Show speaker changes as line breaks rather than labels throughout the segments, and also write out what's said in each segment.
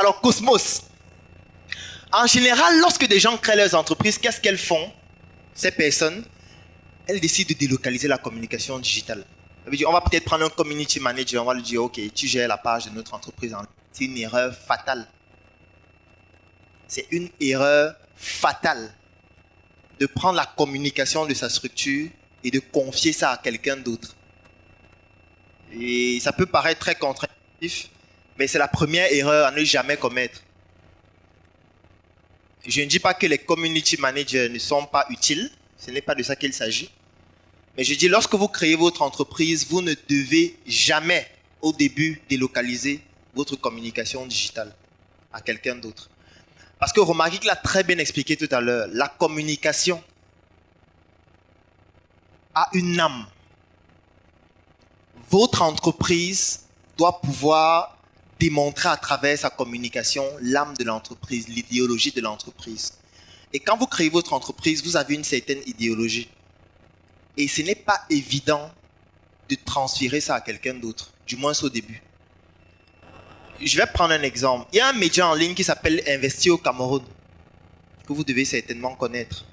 Alors, Cosmos. En général, lorsque des gens créent leurs entreprises, qu'est-ce qu'elles font? Ces personnes, elles décident de délocaliser la communication digitale. Ça veut dire, on va peut-être prendre un community manager, on va lui dire, ok, tu gères la page de notre entreprise. C'est une erreur fatale. C'est une erreur fatale de prendre la communication de sa structure et de confier ça à quelqu'un d'autre. Et ça peut paraître très contre-intuitif, mais c'est la première erreur à ne jamais commettre. Je ne dis pas que les community managers ne sont pas utiles, ce n'est pas de ça qu'il s'agit. Mais je dis, lorsque vous créez votre entreprise, vous ne devez jamais, au début, délocaliser votre communication digitale à quelqu'un d'autre. Parce que remarquez qu'il a très bien expliqué tout à l'heure, la communication a une âme. Votre entreprise doit pouvoir démontrer à travers sa communication l'âme de l'entreprise, l'idéologie de l'entreprise. Et quand vous créez votre entreprise, vous avez une certaine idéologie. Et ce n'est pas évident de transférer ça à quelqu'un d'autre, du moins au début. Je vais prendre un exemple. Il y a un média en ligne qui s'appelle Investir au Cameroun, que vous devez certainement connaître.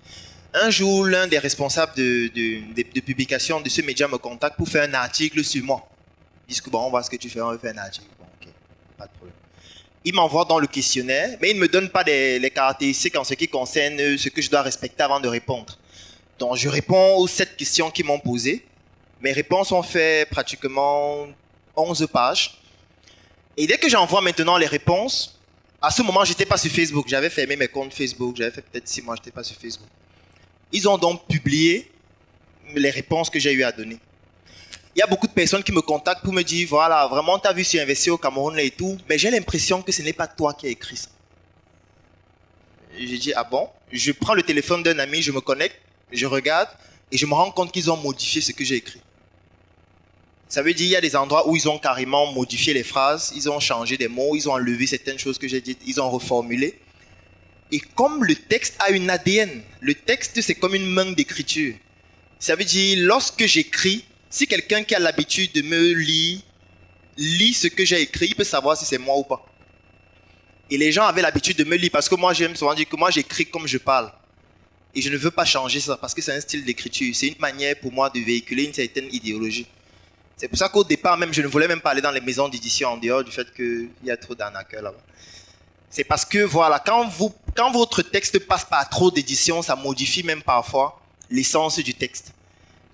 Un jour, l'un des responsables de publication de ce média me contacte pour faire un article sur moi. Ils disent que bon, on voit ce que tu fais, on veut faire un article. Bon, ok, pas de problème. Il m'envoie dans le questionnaire, mais il ne me donne pas les caractéristiques en ce qui concerne ce que je dois respecter avant de répondre. Donc, je réponds aux 7 questions qu'ils m'ont posées. Mes réponses ont fait pratiquement 11 pages. Et dès que j'envoie maintenant les réponses, à ce moment, je n'étais pas sur Facebook. J'avais fermé mes comptes Facebook. J'avais fait peut-être 6 mois, je n'étais pas sur Facebook. Ils ont donc publié les réponses que j'ai eu à donner. Il y a beaucoup de personnes qui me contactent pour me dire, voilà, vraiment, tu as vu sur Investir au Cameroun et tout, mais j'ai l'impression que ce n'est pas toi qui as écrit ça. J'ai dit, ah bon? Je prends le téléphone d'un ami, je me connecte, je regarde et je me rends compte qu'ils ont modifié ce que j'ai écrit. Ça veut dire qu'il y a des endroits où ils ont carrément modifié les phrases, ils ont changé des mots, ils ont enlevé certaines choses que j'ai dites, ils ont reformulé. Et comme le texte a une ADN, le texte c'est comme une main d'écriture. Ça veut dire, lorsque j'écris, si quelqu'un qui a l'habitude de me lire, lit ce que j'ai écrit, il peut savoir si c'est moi ou pas. Et les gens avaient l'habitude de me lire parce que moi j'aime souvent dire que moi j'écris comme je parle. Et je ne veux pas changer ça parce que c'est un style d'écriture. C'est une manière pour moi de véhiculer une certaine idéologie. C'est pour ça qu'au départ même, je ne voulais même pas aller dans les maisons d'édition en dehors du fait qu'il y a trop d'arnaqueurs là-bas. C'est parce que voilà, quand votre texte passe par trop d'édition, ça modifie même parfois l'essence du texte.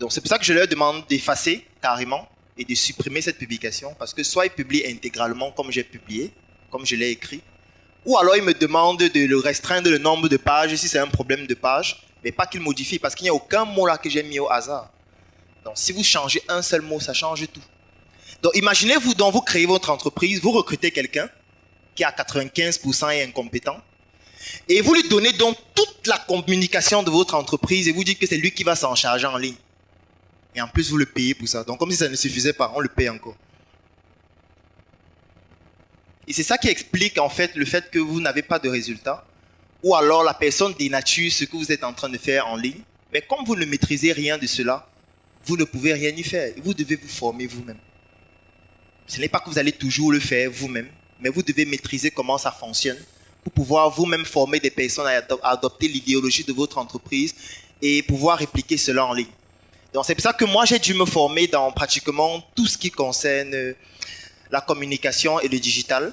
Donc c'est pour ça que je leur demande d'effacer carrément et de supprimer cette publication parce que soit ils publient intégralement comme j'ai publié, comme je l'ai écrit, ou alors ils me demandent de le restreindre le nombre de pages si c'est un problème de pages, mais pas qu'ils modifient parce qu'il n'y a aucun mot là que j'ai mis au hasard. Donc si vous changez un seul mot, ça change tout. Donc imaginez-vous donc vous créez votre entreprise, vous recrutez quelqu'un qui à 95% est incompétent et vous lui donnez donc toute la communication de votre entreprise et vous dites que c'est lui qui va s'en charger en ligne. Et en plus vous le payez pour ça. Donc comme si ça ne suffisait pas, on le paye encore. Et c'est ça qui explique en fait le fait que vous n'avez pas de résultat ou alors la personne dénature ce que vous êtes en train de faire en ligne. Mais comme vous ne maîtrisez rien de cela, vous ne pouvez rien y faire. Vous devez vous former vous-même. Ce n'est pas que vous allez toujours le faire vous-même, mais vous devez maîtriser comment ça fonctionne pour pouvoir vous-même former des personnes à adopter l'idéologie de votre entreprise et pouvoir répliquer cela en ligne. Donc c'est pour ça que moi j'ai dû me former dans pratiquement tout ce qui concerne la communication et le digital.